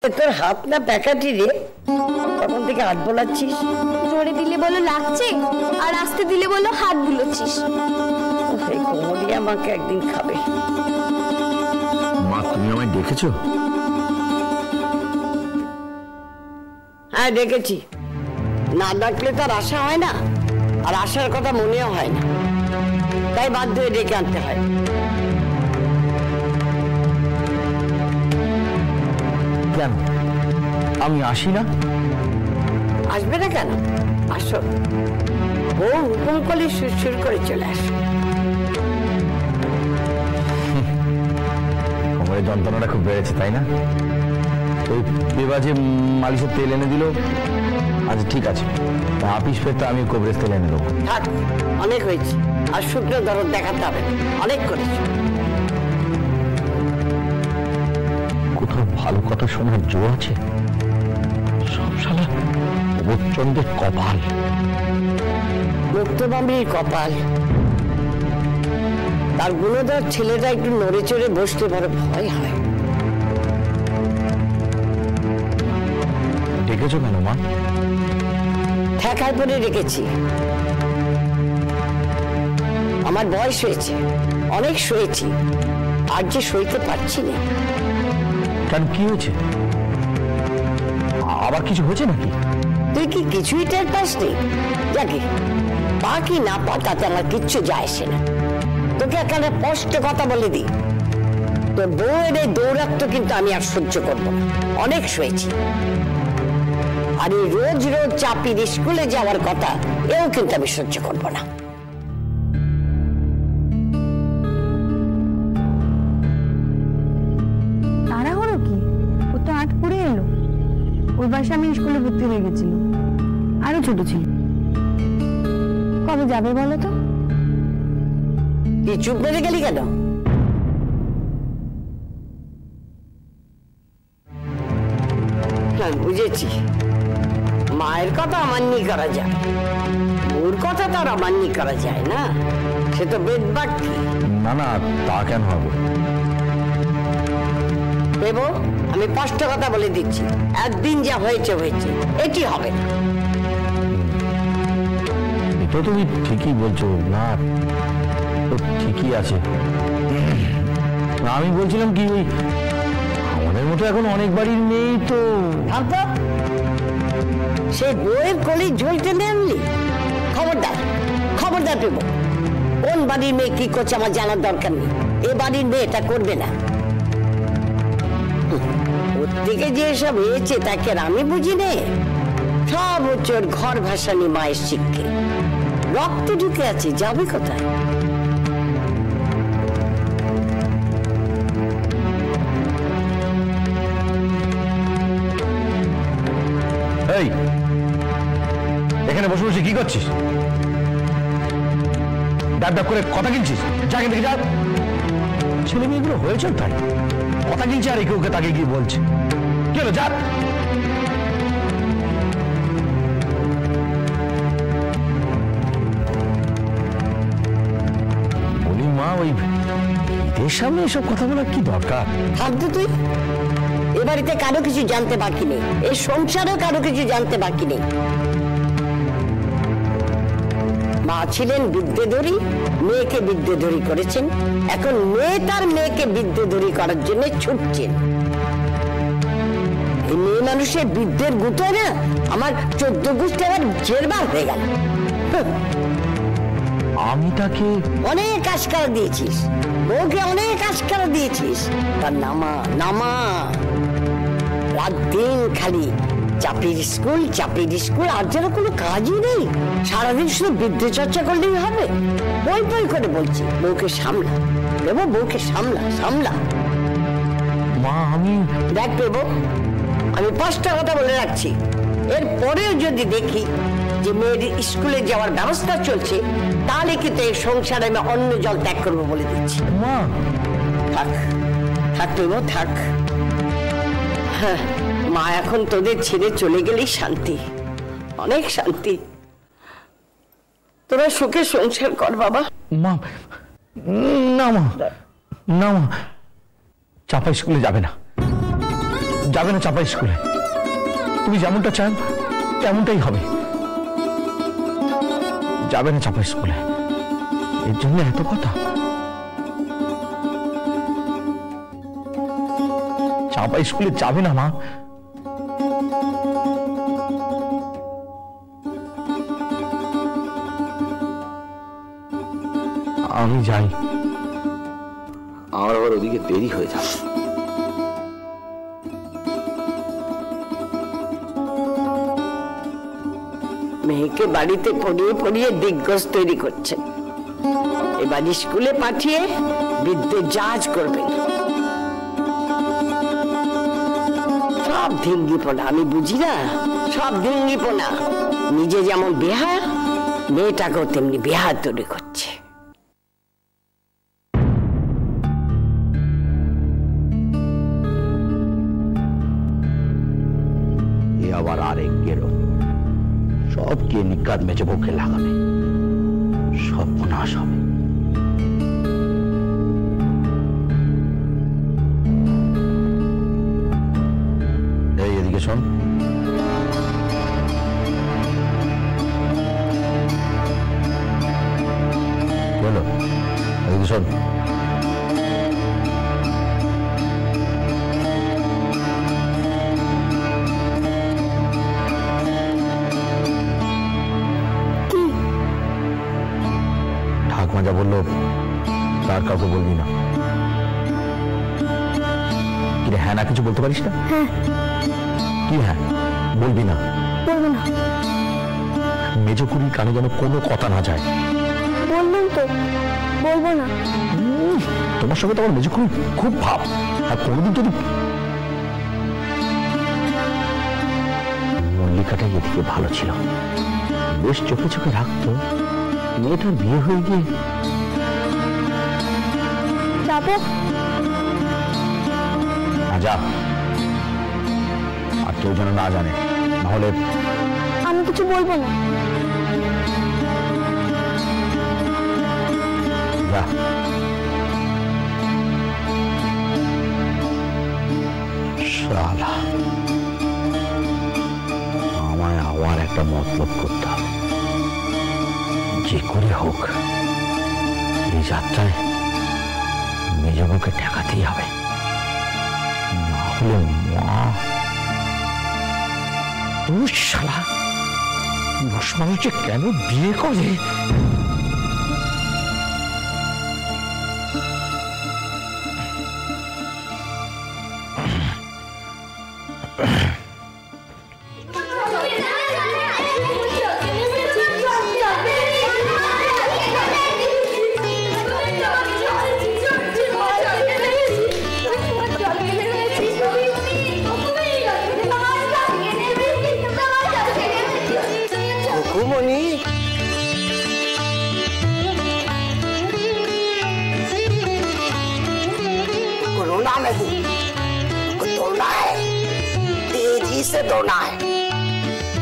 তোর হাত না প্যাকাটি রে, তখন থেকে হাত বোলাচ্ছিস। জোরে দিলে বলো লাগছে, আর আস্তে দিলে বলো হাত বুলোচ্ছিস। এই কোমরি আমাকে একদিন খাবে। মা, তুমি আমায় দেখেছো? হ্যাঁ দেখেছি, না ডাকলে তার আশা হয় না, আর আসার কথা মনেও হয় না, তাই বাধ্য হয়ে ডেকে আনতে হয়। কেন আমি আসি না? আসবে না কেন? আসো, বউ হুকুম করলে সুর করে চলে আসো। কোমরের যন্ত্রণাটা খুব বেড়েছে, তাই না? ওই বেবাজে মালিশের তেল এনে দিল। আচ্ছা ঠিক আছে, আপিস ফেরতে আমি কোবরেজ তেল এনে দেবো। থাক, অনেক হয়েছে, আর শুকনো দরদ দেখাতে হবে, অনেক করেছো। কোথাও ভালো কথা শোনার জো আছে? সব শালা প্রচন্ডের কপাল। মুক্তবামীর কপাল। তার গুণধর ছেলেটা একটু নড়ে চড়ে বসতে বড় ভয় হয়। ডেকেছো কেন মা? ঠেকায় পরে রেখেছি। আমার বয়স হয়েছে, অনেক সয়েছি, আর যে সইতে পারছি না। কেন, কি হয়েছে? আবার কিছু হয়েছে নাকি? তুই কি কিছুই টের পাসনি? যাকে পা কি না পা তাতে আমার কিচ্ছু যায় আসে না। তোকে এখানে স্পষ্ট কথা বলে দিই, তোর বউয়ের এই দৌরাত্ম কিন্তু আমি আর সহ্য করবো না, অনেক সয়েছি। আর এই রোজ রোজ চাপির স্কুলে যাওয়ার কথা, এও কিন্তু আমি সহ্য করবো না। তারা হলো কি? ও তো 8 পড়ে এলো। ওর বাসা আমি স্কুলে ভর্তি হয়ে গেছিল, আরো ছোট ছিল। কবে যাবে বলো তো? তুই চুপ করে গেলি কেন? হ্যাঁ বুঝেছি, মায়ের কথা অমান্য করা যায়, ওর কথা তো আর অমান্য করা যায় না, সে তো বেদ বাক্যি। না না, তা কেন হবে? দেবো, আমি স্পষ্ট কথা বলে দিচ্ছি, একদিন যা হয়েছে হয়েছে, এটি হবে না। এটা তুমি ঠিকই বলছো। না, তো ঠিকই আছে। আমি বলছিলাম কি, ওই আমাদের মতো এখন অনেক বাড়ির নেই তো। ভাবতো সে বইয়ের কলি ঝুলতে নেনলি। খবরদার, খবরদার পেবো, কোন বাড়ির মেয়ে কি করছে আমার জানার দরকার নেই। এ বাড়ির মেয়ে এটা করবে না। ওর থেকে যে সব হয়েছে তাকে আমি বুঝি নে। সব হচ্ছে ওর ঘর ভাসানি মায়ের শিক্ষে, রক্তে ঢুকে আছে, যাবে কোথায়? এই, এখানে বসে বসে কি করছিস? ডাব ডাব করে কথা কিনছিস? যা এখান থেকে যা। ছেলে মেয়েগুলো হয়েছে তাই কথা কিনছে, আর একে ওকে তাকে গিয়ে বলছে। কি হলো, যা। বলি মা, ওই ঈদের সামনে এসব কথা বলার কি দরকার? থাকতো তুই। এ বাড়িতে কারো কিছু জানতে বাকি নেই, এই সংসারেও কারো কিছু জানতে বাকি নেই। মা ছিলেন বিদ্যেধরী, মেয়েকে বিদ্যেধরী করেছেন, এখন মেয়ে তার মেয়েকে বিদ্যেধরী করার জন্য ছুটছেন। এই মেয়ে মানুষের বিদ্যের গুটোয় না আমার 14 গোষ্ঠী আবার জেরবার হয়ে গেল। আমি তাকে অনেক আশকারা দিয়েছিস, বউকে অনেক আশকারা দিয়েছিস, তার নামা নামা। রাত দিন খালি চাপির স্কুল, আর যেন কোনো কাজই নেই। সারাদিন শুধু বিদ্যে চর্চা করলেই হবে? বই বই করে বলছি, বউকে সামলা দেবো, বউকে সামলা সামলা। মা, আমি দেখ দেবো, আমি 5টা কথা বলে রাখছি, এর পরেও যদি দেখি যে মেয়ের স্কুলে যাওয়ার ব্যবস্থা চলছে, তাহলে কিন্তু এই সংসারে আমি অন্য জল ত্যাগ করবো বলে দিচ্ছি। মা, থাক থাক দেবো, থাক। হ্যাঁ, মা এখন তোদের ছেড়ে চলে গেলেই শান্তি, অনেক শান্তি। তোরা সুখে সংসার কর বাবা। মা, না মা, না মা, চাপা স্কুলে যাবে না। যাবে না চাপা স্কুলে। তুমি যেমনটা চাও তেমনটাই হবে। যাবে না চাপা স্কুলে, এর জন্য এত কথা। চাপা স্কুলে যাবে না মা। আমি যাই, আমার আবার ওদিকে দেরি হয়ে যাবে। মেয়েকে বাড়িতে পড়িয়ে পড়িয়ে দিগ্গজ তৈরি করছেন, এবার স্কুলে পাঠিয়ে বিদ্যে জাজ করবেন। সব ধিঙ্গিপনা, আমি বুঝি না, সব ধিঙ্গিপনা। নিজে যেমন বেহা, মেয়েটাকেও তেমনি বেহা তৈরি করছে। আবার আরেক গেরো সবকে নিকাত মেচে মুখে লাগাবে, সর্বনাশ হবে। এই এদিকে শোন, বলো, এদিকে শোন। ঠাকুমা যা বললো তার কাউকে বলবি না। কিরে হ্যাঁ না কিছু বলতে পারিস না? কি হ্যাঁ বলবি না? বলবো না। মেজকুড়ির কানে যেন কোনো কথা না যায়। বললাম তো বলবো না। তোমার সঙ্গে তো আমার মেজকুড়ি খুব ভাব, আর কোনোদিন যদি মল্লিকাটাই এদিকে ভালো ছিল, বেশ চোখে চোখে রাখতো। মেয়েটার বিয়ে হয়ে গিয়ে যাবো না, যা, আর কেউ যেন না জানে, নাহলে আমি কিছু বলবো না। যা। শালা, আমায় আবার একটা মতলব করতে হবে। যে করে হোক এই যাত্রায় মেজবউকে ঠেকাতেই হবে, না হলে মা। তুই শালা পুরুষ মানুষ যে কেন বিয়ে করে? तेजी से दौड़ना है।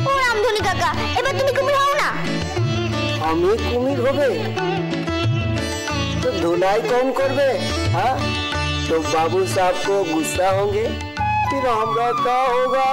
ও রামধনী কাকা, এবার তুমি কুমির হও না। আমি কুমির হবে तो धुलाई कौन करबे? हाँ, तो बाबू साहब को गुस्सा होंगे, फिर हमरा क्या होगा?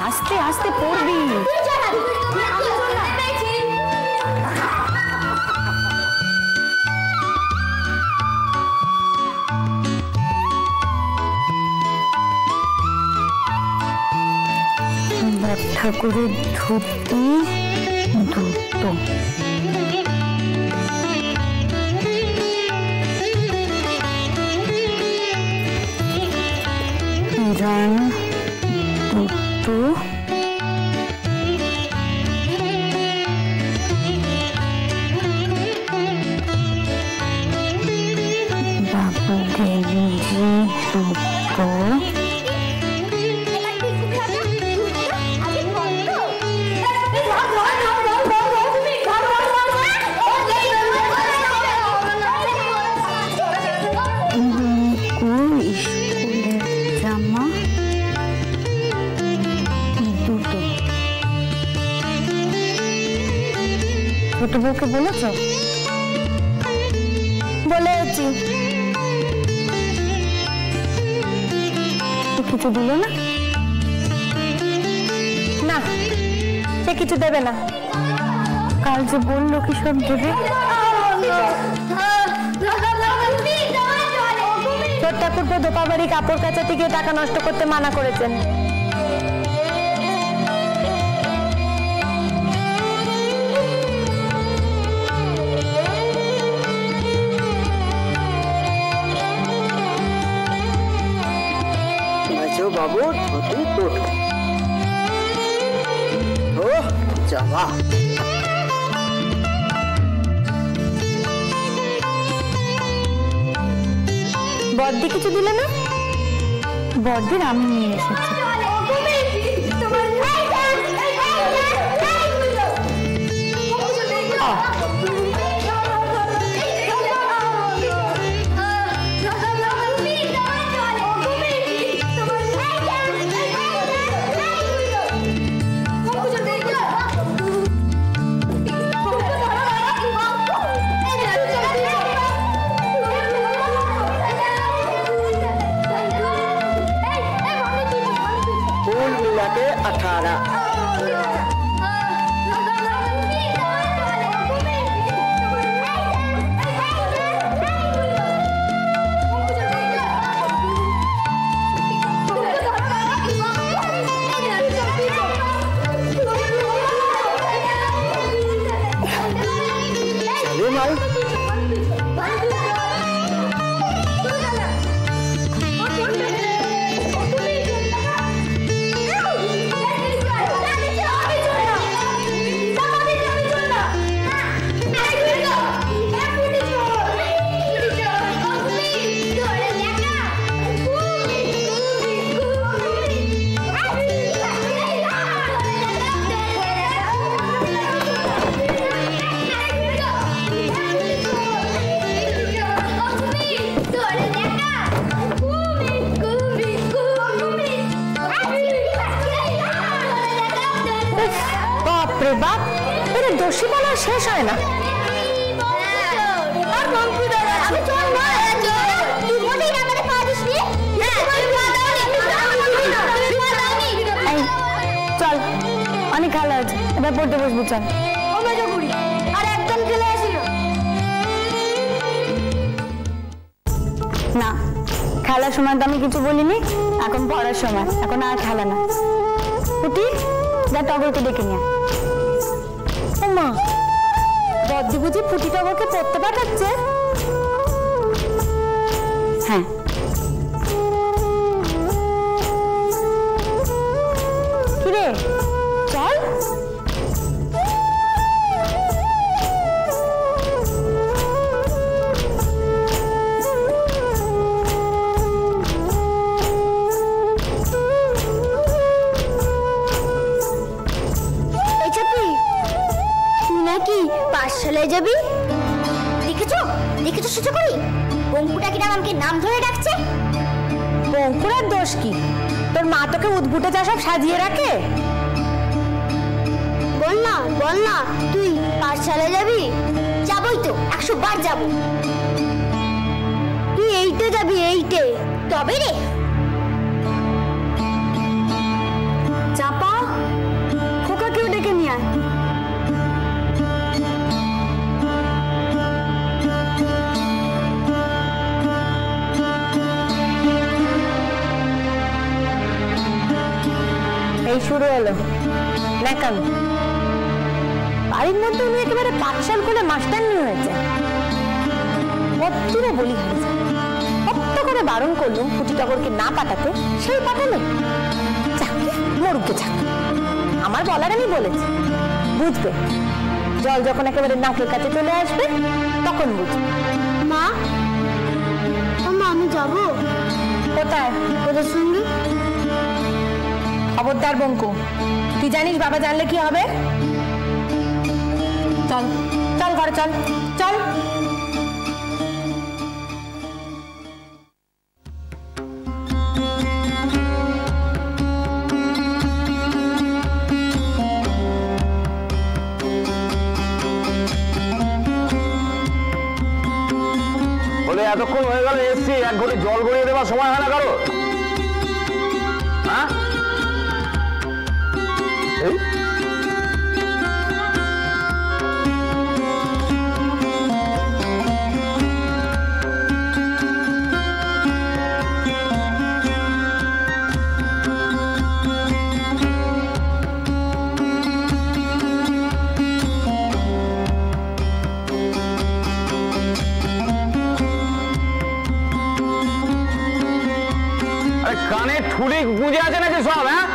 আস্তে আস্তে পড়বি। ঠাকুরের ধুতি ধূত রান ধূত বাবা ছোট বউকে বলেছ? বলেছি। কিছু দিল না? না, সে কিছু দেবে না। কাল যে বললো কি সব দেবে। ছোট ঠাকুর তো দোপাবাড়ি কাপড় কাচাতে গিয়ে টাকা নষ্ট করতে মানা করেছেন। বাবু ধুতি তোট ও যাবা বড়দি কিছু দিলে না? বড়দির আমি নিয়ে এসেছি। कुल मिला के 18। चलिए माई বাপ, এর দোষী বলা শেষ হয় না। চল, অনেক খেলা আছে, এবার পড়তে বসবো। চল। আর একদম খেলে আসিল না, খেলার সময় তো আমি কিছু বলিনি, এখন পড়ার সময়, এখন আর খেলা না। উঠি যা, টগরকে ডেকে নিয়ে। মা, বদ্দি বুঝি ফুটি টগরকে পড়তে পাঠাচ্ছে? হ্যাঁ। কিরে চল। নাকি পাঠশালায় যাবি? দেখেছো দেখেছো সুযোগ করি বঙ্কুটা কিনা আমাকে নাম ধরে ডাকছে। বঙ্কুরার দোষ কি? তোর মা তোকে উদ্ভুটে যা সব সাজিয়ে রাখে। বল না তুই পাঠশালায় যাবি? যাবই তো, 100 বার যাব। তুই এইটে যাবি? এইটে? তবে রে চাপা, খোকাকেও ডেকে নিয়ে আয়। এই শুরু হলো ন্যাকামি। বাড়ির মধ্যে উনি একেবারে পাঠশাল খুলে মাস্টারনি হয়েছে। কতদিনে বলি হারিয়েছে, কত করে বারণ করলো ফুটি টগরকে না পাঠাতে, সেই পাঠালো। চাকরি মরুকে চাকরি, আমার বলার আমি বলেছি, বুঝবে। জল যখন একেবারে নাকের কাছে চলে আসবে তখন বুঝবে। মা, আমি যাবো? কোথায়? ওদের সঙ্গে। খবরদার বঙ্কু, তুই জানিস বাবা জানলে কি হবে? চল চল ঘরে চল চল। এতক্ষণ হয়ে গেল এসছি, এক ঘরে জল গড়িয়ে দেওয়ার সময় হয় না কারো? হ্যাঁ কানে ঠুলি গুঁজে আছে নাকি সব? হ্যাঁ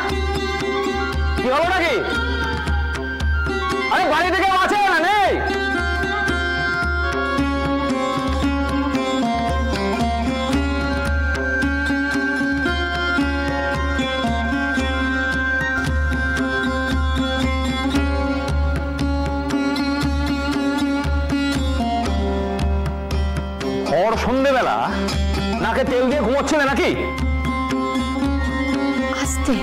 কি হলো নাকি? আরে বাড়ি থেকে আছে না নেই? ভর সন্ধ্যেবেলা নাকে তেল দিয়ে ঘুমোচ্ছিলে নাকি? আস্তে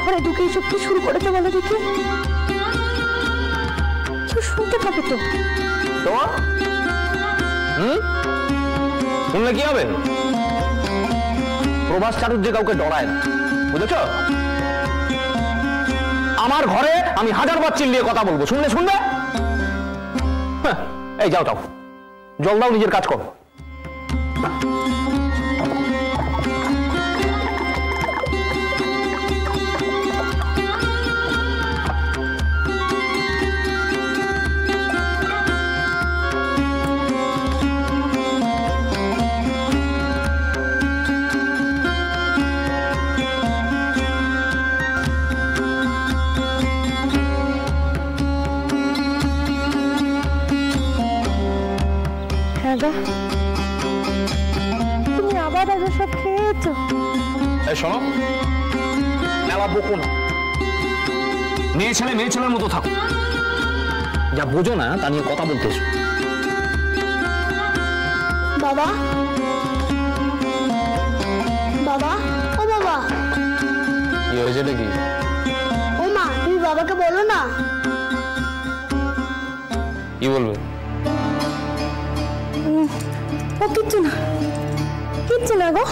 ঘরে ঢুকে এসব কি শুরু করেছে বলো দেখি? কেউ শুনতে পাবে তো? তোমার শুনলে কি হবে? প্রভাস চাটুর্যে কাউকে ডরায় না, বুঝেছ? আমার ঘরে আমি 1000বার চিল্লিয়ে কথা বলবো, শুনলে শুনবে? এই যাও যাও, জল দাও, নিজের কাজ করো। তুমি আবার আগে সব খেয়েছো? এই শোনো, মেলা বকো না, মেয়ে ছেলের মতো থাকো, যা বোঝো না তা নিয়ে কথা বলতে এসো। বাবা বাবা ও বাবা, কি হয়েছে নাকি? ও মা, তুমি বাবাকে বলো না। কি বলবে? ও কিচ্ছু না গো,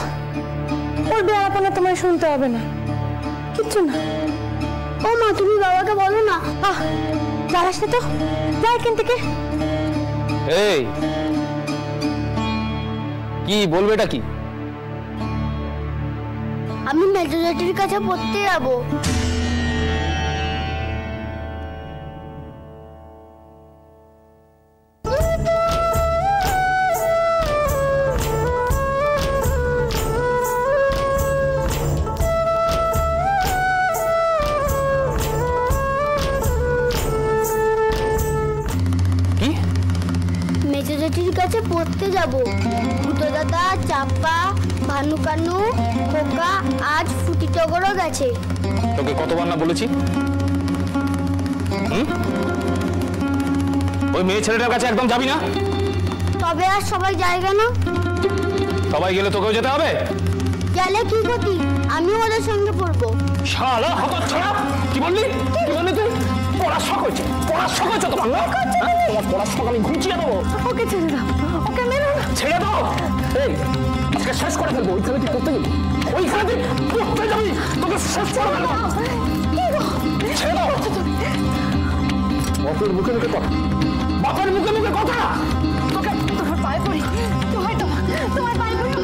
ওর বেড়াপনা তোমায় শুনতে হবে না, কিচ্ছু না। ও মা, তুমি বাবাকে বলো না। দাঁড়াস না তো, যা এখান থেকে। এই কি বলবে? এটা কি? আমি মেজো জেঠির কাছে পড়তে যাবো। মেজো জেঠির কাছে পড়তে যাবো। ভূতো দাদা, চাপা, ভানুকানু, খোকা আজ ফুটি টগরও গেছে। তোকে কতবার না বলেছি ওই মেয়ে ছেলেটার কাছে একদম যাবি না? তবে আর সবাই যায় কেন? সবাই গেলে তোকেও যেতে হবে। গেলে কি ক্ষতি? আমিও ওদের সঙ্গে পড়বো। শালা হতচ্ছাড়া, কি বললি তুই? পড়ার শখ হয়েছে তোমার? তোমার পড়ার শখ আমি ঘুচিয়ে দেবো। ওকে ছেড়ে দাও, ওকে মেরো না। ছেড়ে দাও। এই আজকে শেষ করে ফেলবো। ওইখানে তুই করতে গেলি, ওইখানে তুই করতে যাবি, তোকে শেষ করে ফেলবো। ছেড়ে দাও। বাপের মুখে মুখে কথা, বাপের মুখে মুখে কথা। তোমার পায়ে পড়ি, তোমার পায়ে পড়ি।